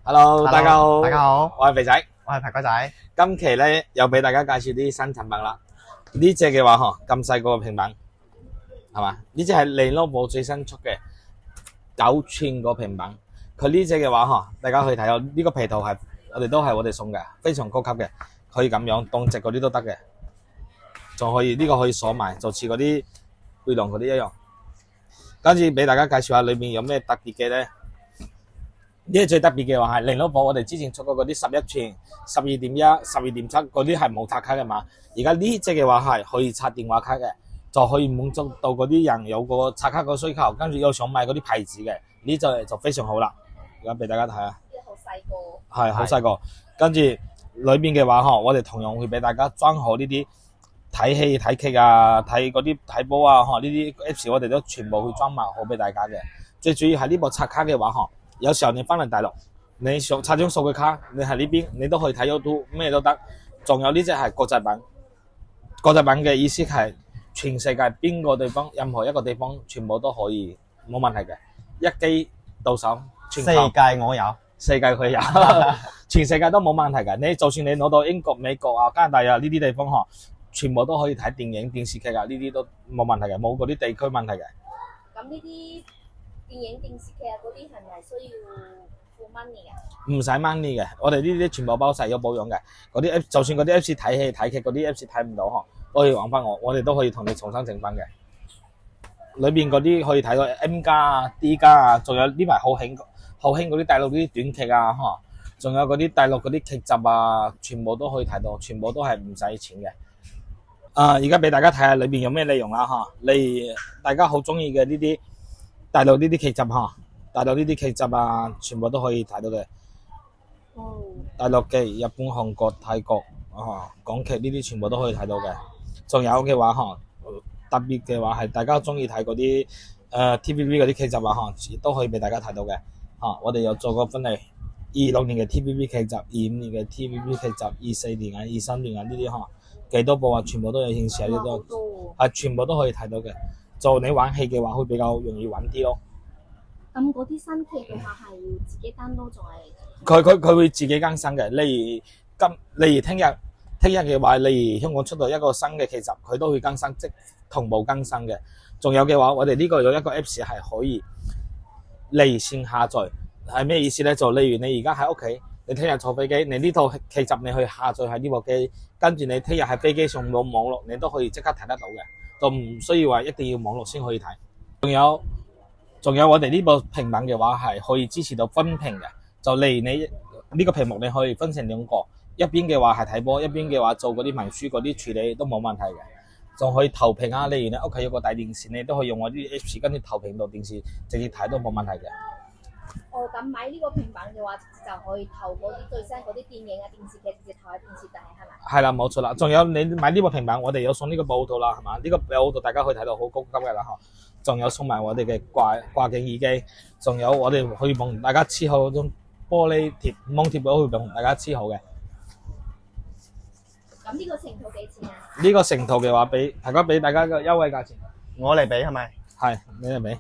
Hello， 大家好，大家好，我係肥仔，我係排骨仔。今期咧又俾大家介紹啲新產品啦。呢隻嘅話咁細個平板係嘛？呢隻係Lenovo最新出嘅9寸個平板。佢呢隻嘅話大家可以睇下呢個皮套係我哋送嘅，非常高級嘅，可以咁樣當直嗰啲都得嘅，仲可以呢個可以鎖埋，就似嗰啲背囊嗰啲一樣。跟住俾大家介紹下裏面有咩特別嘅咧。呢個最特別嘅話係Lenovo，我哋之前出過嗰啲11寸、12.1、12.7嗰啲係冇插卡嘅嘛。而家呢隻嘅話係可以插電話卡嘅，就可以滿足到嗰啲人有個插卡個需求，跟住又想買嗰啲牌子嘅，呢就非常好啦。而家俾大家睇下，呢個好細個，係好細個。跟住裏邊嘅話我哋同樣會俾大家裝好呢啲睇戲睇劇啊、睇嗰啲睇波啊，呢啲 Apps 我哋都全部會裝埋好俾大家嘅。最主要係呢部插卡嘅話有時候你翻嚟大陸，你想插張數據卡，你喺呢邊你都可以睇 YouTube，咩都得。仲有呢隻係國際版，國際版嘅意思係全世界邊個地方、任何一個地方全部都可以冇問題嘅，一機到手，全球世界我有，世界佢有，全世界都冇問題嘅。你就算你攞到英國、美國啊、加拿大啊呢啲地方全部都可以睇電影、電視劇啊，呢啲都冇問題嘅，冇嗰啲地區問題嘅。咁呢啲電影、電視劇嗰啲係咪需要付 money 啊？唔使 money 嘅，我哋呢啲全部包晒有保養嘅。嗰啲 app 就算嗰啲 apps 睇戲睇劇嗰啲 apps 睇唔到都可以還翻我哋都可以同你重新整翻嘅。裏邊嗰啲可以睇到 M 加啊、D 加啊，仲有呢排好興嗰啲大陸啲短劇啊，仲有嗰啲大陸嗰啲劇集啊，全部都可以睇到，全部都係唔使錢嘅。而家俾大家睇下裏邊有咩內容啦例如大家好中意嘅呢啲大陸呢啲劇集大陸呢啲劇集啊，全部都可以睇到嘅。大陸嘅日本、韓國、泰國港劇呢啲全部都可以睇到嘅。仲有嘅話特別嘅話係大家中意睇嗰啲TVB 嗰啲劇集都可以俾大家睇到嘅。我哋有做過分類26年嘅 TVB 劇集、25年嘅 TVB 劇集、24年啊、23年啊呢啲幾多部全部都有顯示喺呢度，全部都可以睇到嘅。就你玩戲嘅話會比較容易揾啲咯。咁嗰啲新劇嘅話係要自己 download仲係？佢會自己更新嘅。例如聽日嘅話，例如香港出到一個新嘅劇集，佢都會更新，即同步更新嘅。仲有嘅話，我哋呢個有一個 Apps 係可以離線下載，係咩意思咧？就例如你而家喺屋企，你聽日坐飛機，你呢套劇集你去下載喺呢部機，跟住你聽日喺飛機上冇網絡，你都可以即刻睇得到嘅，就唔需要話一定要網絡先可以睇。仲有我哋呢部平板嘅話係可以支持到分屏嘅，就例如你呢個屏幕你可以分成兩個，一邊嘅話係睇波，一邊嘅話做嗰啲文書嗰啲處理都冇問題嘅，仲可以投屏啊。例如你屋企有個大電視，你都可以用我啲 Apps 跟住投屏到電視直接睇都冇問題嘅。咁買呢個平板嘅話就可以投嗰啲最新嗰啲電影啊、電視劇直接投喺電視底係咪？係啦，冇錯啦。仲有你買呢部平板，我哋有送呢個保護套啦，係嘛？呢個保護套大家可以睇到好高級嘅啦，仲有送埋我哋嘅掛頸耳機，仲有我哋可以幫大家黐好嗰種玻璃貼芒貼都可以幫大家黐好嘅。咁呢個成套幾錢啊？呢個成套嘅話俾大家嘅優惠價錢，我嚟俾係咪？係你嚟俾。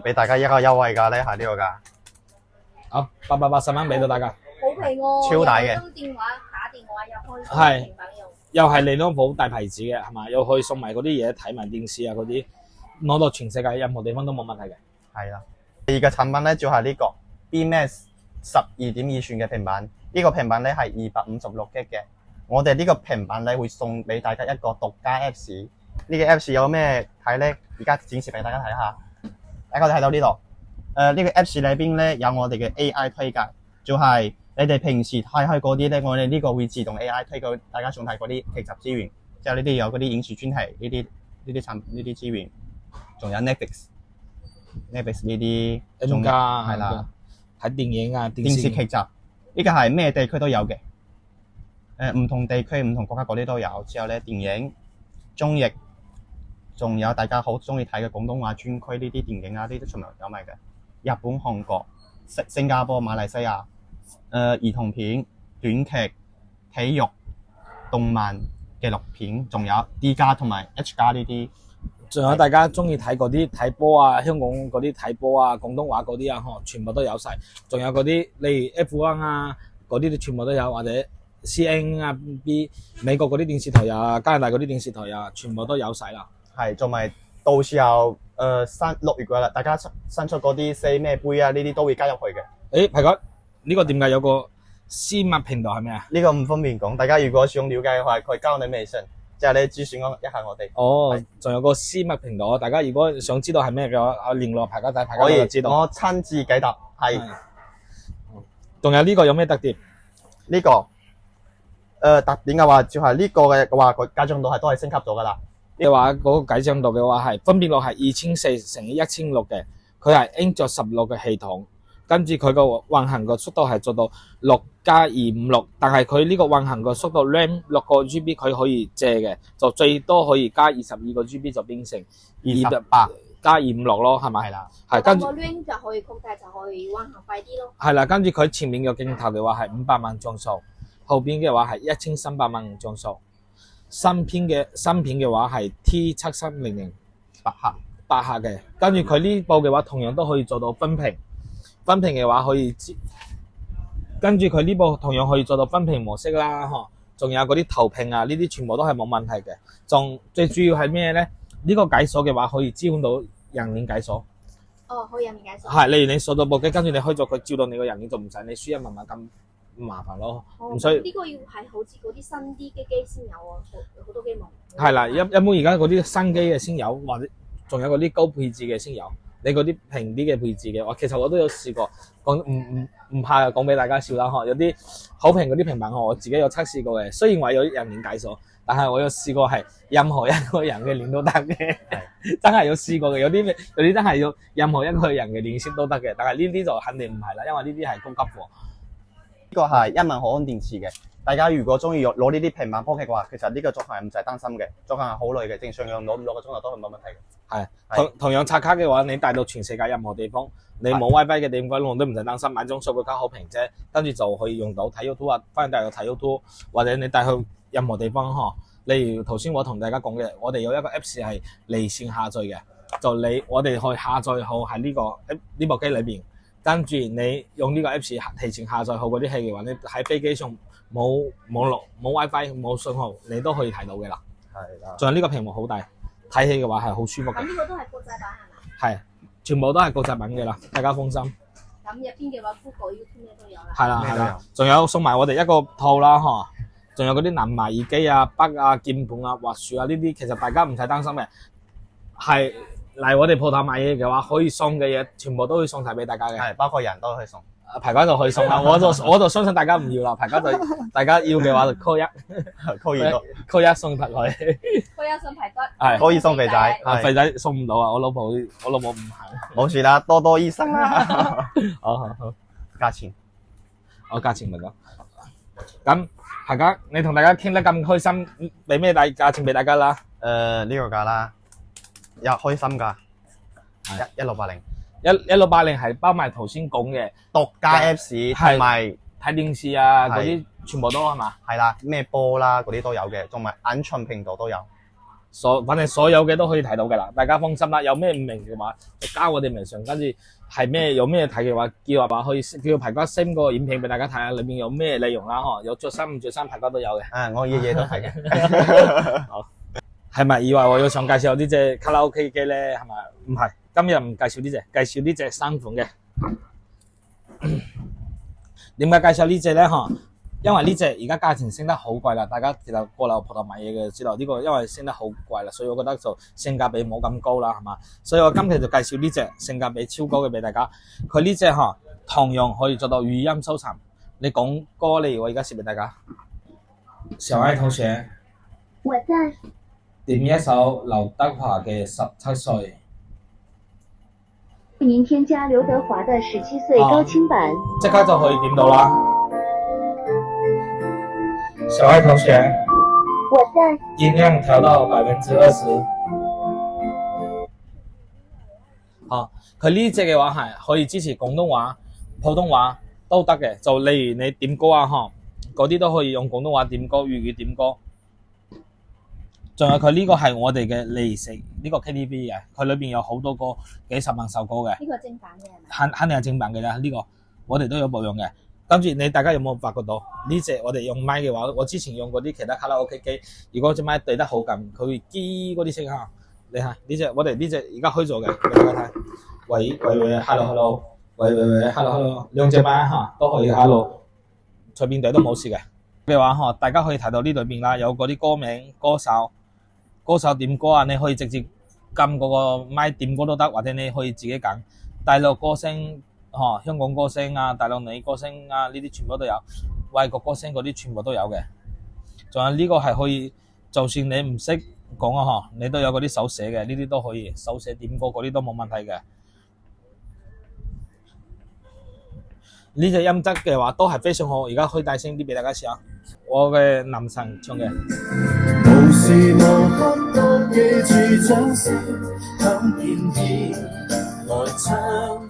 俾大家一個優惠價咧，係呢個價。好，880蚊俾到大家。好平喎，超大嘅。有電話打電話又可以係平板用。又係Lenovo大牌子嘅係嘛？又可以送埋嗰啲嘢睇埋電視啊嗰啲，攞到全世界任何地方都冇問題嘅。係啦。第二個產品咧就係呢個 BMax 12.2寸嘅平板。呢個平板咧係256G嘅。我哋呢個平板咧會送俾大家一個獨家 Apps。呢個 Apps 有咩睇咧？而家展示俾大家睇下。大家睇到呢度，呢個 Apps 裏邊咧有我哋嘅 AI 推介，就係你哋平時睇開嗰啲咧，我哋呢個會自動 AI 推介大家想睇嗰啲劇集資源，之後呢啲有嗰啲影視專題呢啲資源，仲有 Netflix 呢啲仲加係啦，睇電影啊、電視劇集，呢個係咩地區都有嘅，唔同地區、唔同國家嗰啲都有。之後咧電影、綜藝。仲有大家好中意睇嘅廣東話專區呢啲電影啊，呢啲全部有埋嘅。日本、韓國、新加坡、馬來西亞，兒童片、短劇、體育、動漫、紀錄片，仲有 D 加同埋 H 加呢啲仲有大家中意睇嗰啲睇波啊，香港嗰啲睇波啊，廣東話嗰啲啊，全部都有晒。仲有嗰啲例如 F1 啊，嗰啲全部都有，或者 CN 啊 B 美國嗰啲電視台啊，加拿大嗰啲電視台啊，全部都有晒啦。係，同埋到時候6月㗎啦，大家新出嗰啲四咩杯啊，呢啲都會加入去嘅。誒，排哥，呢個點解有個私密頻道係咩啊？呢個唔方便講，大家如果想了解嘅話，可以加我哋微信，即係你諮詢一下我哋。哦，仲有個私密頻道，大家如果想知道係咩嘅話，聯絡排哥仔，排哥可以仔就知道。我親自解答。係。仲有呢個有咩特點？呢個特點嘅話，就係呢個嘅話，佢解像度都係升級咗㗎啦。嘅話嗰個解像度嘅話係分辨率係2400乘以1600嘅，佢係 Android 16嘅系統，跟住佢個運行嘅速度係做到6+256，但係佢呢個運行嘅速度 RAM 6個 GB 佢可以借嘅，就最多可以加22個 GB 就變成200+256咯，係咪？係啦，係跟住個 RAM 就可以擴大，就可以運行快啲咯。係啦，跟住佢前面嘅鏡頭嘅話係500萬像素，後邊嘅話係1300萬像素。芯片嘅話係 T7300 8核嘅，跟住佢呢部嘅話同樣都可以做到分屏嘅話可以跟住佢呢部同樣可以做到分屏模式啦，仲有嗰啲投屏啊，呢啲全部都係冇問題嘅。仲最主要係咩咧？呢個解鎖嘅話可以支援到人臉解鎖。哦，可以人臉解鎖。係，例如你鎖到部機，跟住你開咗佢照到你個人臉，就唔使你輸入密碼咁麻煩咯，唔需要。呢個要係好似嗰啲新啲嘅機先有啊，好多機冇。係啦，一般而家嗰啲新機嘅先有，或者仲有嗰啲高配置嘅先有。你嗰啲平啲嘅配置嘅話，其實我都有試過，唔怕講俾大家笑啦。有啲好平嗰啲平板我自己有測試過嘅。雖然話有人臉解鎖，但係我有試過係任何一個人嘅臉都得嘅，真係有試過嘅。有啲真係要任何一個人嘅臉先都得嘅，但係呢啲就肯定唔係啦，因為呢啲係高級貨。呢個係1萬毫安電池嘅。大家如果中意攞呢啲平板波嘅話，其實呢個續航係唔使擔心嘅，續航係好耐嘅，正常用攞5-6個鐘頭都係冇問題嘅。係同樣刷卡嘅話，你帶到全世界任何地方，你冇 WiFi 嘅地方用都唔使擔心，買張數據卡好平啫，跟住就可以用到睇 YouTube 啊，翻去帶去睇 YouTube，或者你帶去任何地方例如頭先我同大家講嘅，我哋有一個 Apps 係離線下載嘅，我哋可以下載好喺呢部機裏邊，跟住你用呢個 Apps 提前下載好嗰啲戲嘅話，你喺飛機上冇網絡、冇 WiFi、冇信號，你都可以睇到嘅啦。係啦，仲有呢個屏幕好大，睇戲嘅話係好舒服嘅。咁呢個都係國際版係嘛？係，全部都係國際版嘅啦，大家放心。咁入邊嘅話，Google、YouTube 咩都有啦。係啦係啦，仲有送埋我哋一個套啦仲有嗰啲藍牙耳機啊、筆啊、鍵盤啊、滑鼠啊呢啲，其實大家唔使擔心嘅。係嚟我哋鋪頭買嘢嘅話，可以送嘅嘢全部都會送晒俾大家嘅。係包括人都可以送。排哥就可以送啦，我就相信大家唔要啦，排哥就大家要嘅話就 call 一送排佢。佢有送排骨。係可以送肥仔，肥仔送唔到啊，我老婆唔肯。冇事啦，多多益生啦。好，價錢，我價錢咪講。咁排哥，你同大家傾得咁開心，俾咩價錢俾大家啦？呢個價啦，開心㗎，1680。1680係包埋頭先講嘅獨家 Apps 同埋睇電視啊嗰啲，全部都係嘛？係啦，咩波啦嗰啲都有嘅，同埋眼循頻道都有。反正所有嘅都可以睇到㗎啦，大家放心啦。有咩唔明嘅話，就加我哋微信，跟住係咩有咩睇嘅話，叫話可以叫排哥 send 個影片俾大家睇下，裏面有咩內容啦有着衫唔着衫，排哥都有嘅。我嘢都睇嘅。好，係咪以為我要想介紹呢隻卡拉 OK 機咧？係咪？唔係。今日唔介紹呢隻，介紹呢隻新款嘅。點解介紹呢隻咧？因為呢隻而家價錢升得好貴啦，大家其實過嚟鋪頭買嘢嘅知道呢個，因為升得好貴啦，所以我覺得就性價比冇咁高啦，係嘛？所以我今期就介紹呢隻性價比超高嘅俾大家。佢呢隻同樣可以做到語音收藏。你講歌嚟，我而家試俾大家。小愛同學，我在。點一首劉德華嘅17歲。您添加劉德華的17歲高清版，即刻就可以點到啦。小愛同學，我在。音量調到20%。佢呢隻嘅話係可以支持廣東話、普通話都得嘅。就例如你點歌啊，嗰啲都可以用廣東話點歌、粵語點歌。仲有佢呢個係我哋嘅利食呢個 KTV 嘅，佢裏邊有好多歌，幾十萬首歌嘅，呢個係正版嘅係咪？肯定係正版嘅啦。呢個我哋都有保養嘅。跟住你大家有冇發覺到呢隻我哋用麥嘅話，我之前用過啲其他卡拉 OK 機，如果隻麥對得好近，佢會機嗰啲聲嚇。你睇呢隻，我哋呢隻而家開咗嘅，俾大家睇。喂，hello hello，喂 hello hello， 兩隻麥嚇都可以 hello， 隨便對都冇事嘅。嘅話嗬，大家可以睇到呢裏邊啦，有嗰啲歌名、歌手點歌啊，你可以直接撳嗰個麥點歌都得，或者你可以自己揀大陸歌星。香港歌星啊、大陸女歌星啊，呢啲全部都有，外國歌星嗰啲全部都有嘅。仲有呢個係可以，就算你唔識講啊，你都有嗰啲手寫嘅，呢啲都可以，手寫點歌嗰啲都冇問題嘅。呢隻音質嘅話都係非常好，而家可以大聲啲俾大家試下。我嘅男神唱嘅。無時無刻都記住掌聲響遍天來唱。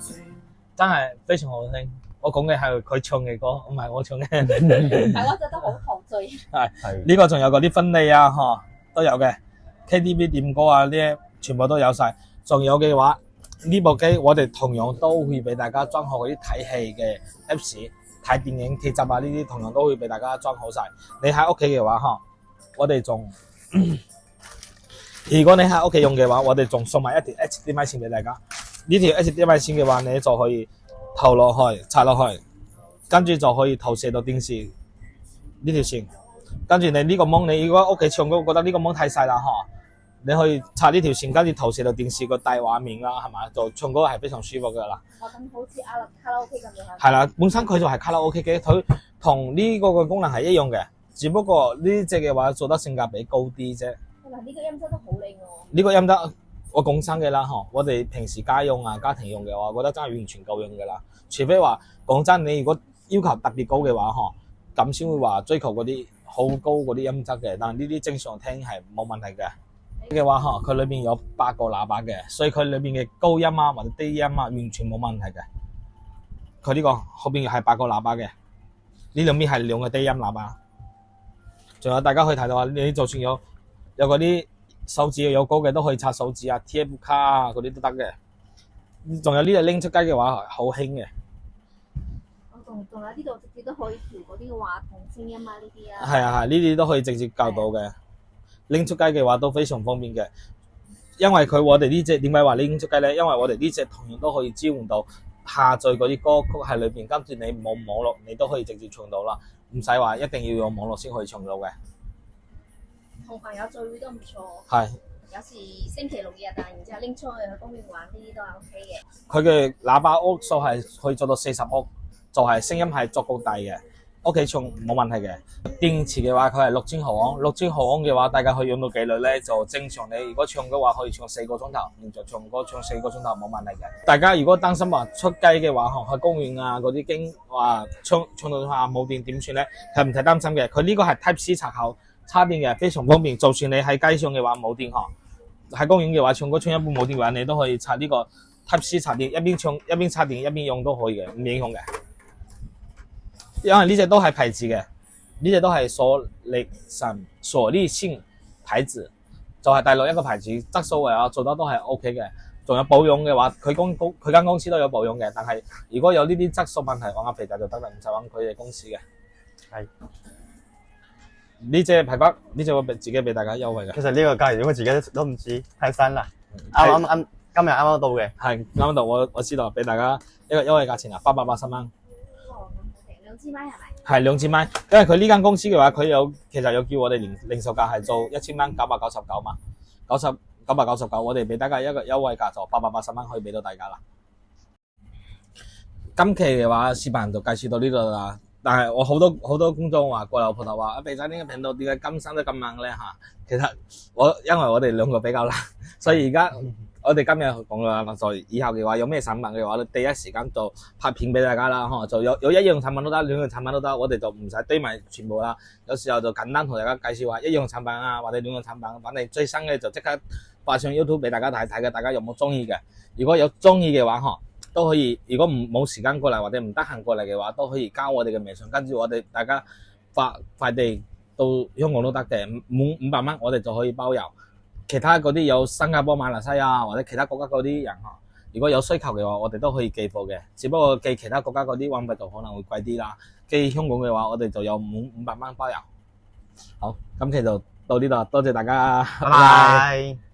真係非常好聽，我講嘅係佢唱嘅歌，唔係我唱嘅。係我覺得好陶醉。係呢個仲有嗰啲婚禮啊，都有嘅。KTV 點歌啊，呢啲全部都有晒。仲有嘅話，呢部機我哋同樣都會俾大家裝好嗰啲睇戲嘅 Apps， 睇電影劇集啊，呢啲同樣都會俾大家裝好晒。你喺屋企嘅話，我哋仲如果你喺屋企用嘅話，我哋仲送埋一條 HDMI 線俾大家。呢條 HDMI 線嘅話，你就可以投落去、插落去，跟住就可以投射到電視呢條線。跟住你呢個芒，你如果屋企唱歌覺得呢個芒太細啦，你可以插呢條線，跟住投射到電視個大畫面啦，係嘛？就唱歌係非常舒服噶啦。咁好似卡拉 OK 咁樣。係啦，本身佢就係卡拉 OK 機，佢同呢個嘅功能係一樣嘅，只不過呢隻嘅話做得性價比高啲啫。嗱，呢個音質都好靚喎。呢個音質。我講真嘅啦，我哋平時家用啊、家庭用嘅話，我覺得真係完全夠用嘅啦。除非話講真，你如果要求特別高嘅話，咁先會話追求嗰啲好高嗰啲音質嘅。但係呢啲正常聽係冇問題嘅。嘅話，佢裏邊有8個喇叭嘅，所以佢裏邊嘅高音啊或者低音啊完全冇問題嘅。佢呢個後邊係8個喇叭嘅，呢兩邊係2個低音喇叭。仲有大家可以睇到啊，你就算有嗰啲。手指有高嘅都可以插手指啊、TF 卡啊嗰啲都得嘅。仲有呢隻拎出街嘅話好輕嘅。仲有呢度直接都可以調嗰啲話筒聲音啊呢啲啊。係啊係，呢啲都可以直接校到嘅。拎出街嘅話都非常方便嘅，因為我哋呢隻點解話拎出街咧？因為我哋呢隻同樣都可以支援到下載嗰啲歌曲喺裏邊，跟住你冇網絡你都可以直接唱到啦，唔使話一定要有網絡先可以唱到嘅。同朋友聚會都唔錯。係。有時星期六日啊，然之後拎出去公園玩呢啲都係 OK 嘅。佢嘅喇叭屋數係可以做到40屋，就係聲音係足夠大嘅，屋企唱冇問題嘅。電池嘅話，佢係6000毫安，6000毫安嘅話，大家可以用到幾耐咧？就正常你如果唱嘅話，可以唱4個鐘頭，連續唱歌唱4個鐘頭冇問題嘅。大家如果擔心話出街嘅話，去公園啊嗰啲經話唱到下冇電點算咧？係唔使擔心嘅。佢呢個係 Type C 插口。插電嘅非常方便，就算你喺街上嘅話冇電喺公園嘅話唱歌唱一半冇電嘅話，你都可以插呢個 Type C 插電，一邊唱一邊插電一邊用都可以嘅，唔影響嘅。因為呢隻都係牌子嘅，呢隻都係索利信牌子，就係大陸一個牌子，質素嘅話做得都係 OK 嘅。仲有保養嘅話，佢間公司都有保養嘅，但係如果有呢啲質素問題，揾阿肥仔就得啦，唔使揾佢哋公司嘅。係。呢隻排骨，呢隻我自己俾大家優惠嘅。其實呢個價如果自己都唔知，太新啦。啱今日啱到嘅。係啱到，我知道，俾大家一個優惠價錢啊，880蚊。哦，咁2支麥係咪？係2支麥，因為佢呢間公司嘅話，佢其實有叫我哋零售價係做1000蚊999嘛，999，我哋俾大家一個優惠價就880蚊可以俾到大家啦。今期嘅話視頻就介紹到呢度啦。但係我好多觀眾話過嚟我鋪頭話阿肥仔呢個頻道點解更新得咁猛咧嚇？其實因為我哋兩個比較懶，所以而家我哋今日講啦，就以後嘅話有咩產品嘅話，第一時間就拍片俾大家啦，就有一樣產品都得，兩樣產品都得，我哋就唔使堆埋全部啦。有時候就簡單同大家介紹下一樣產品啊，或者兩樣產品，反正最新嘅就即刻發上 YouTube 俾大家睇睇嘅，大家有冇中意嘅？如果有中意嘅話都可以，如果冇時間過嚟或者唔得閒過嚟嘅話，都可以加我哋嘅微信，跟住我哋大家快地到香港都得嘅，滿500蚊我哋就可以包郵。其他嗰啲有新加坡、馬來西亞或者其他國家嗰啲人如果有需求嘅話，我哋都可以寄貨嘅，只不過寄其他國家嗰啲運費就可能會貴啲啦。寄香港嘅話，我哋就有滿500蚊包郵。好，今期就到呢度，多謝大家，拜拜。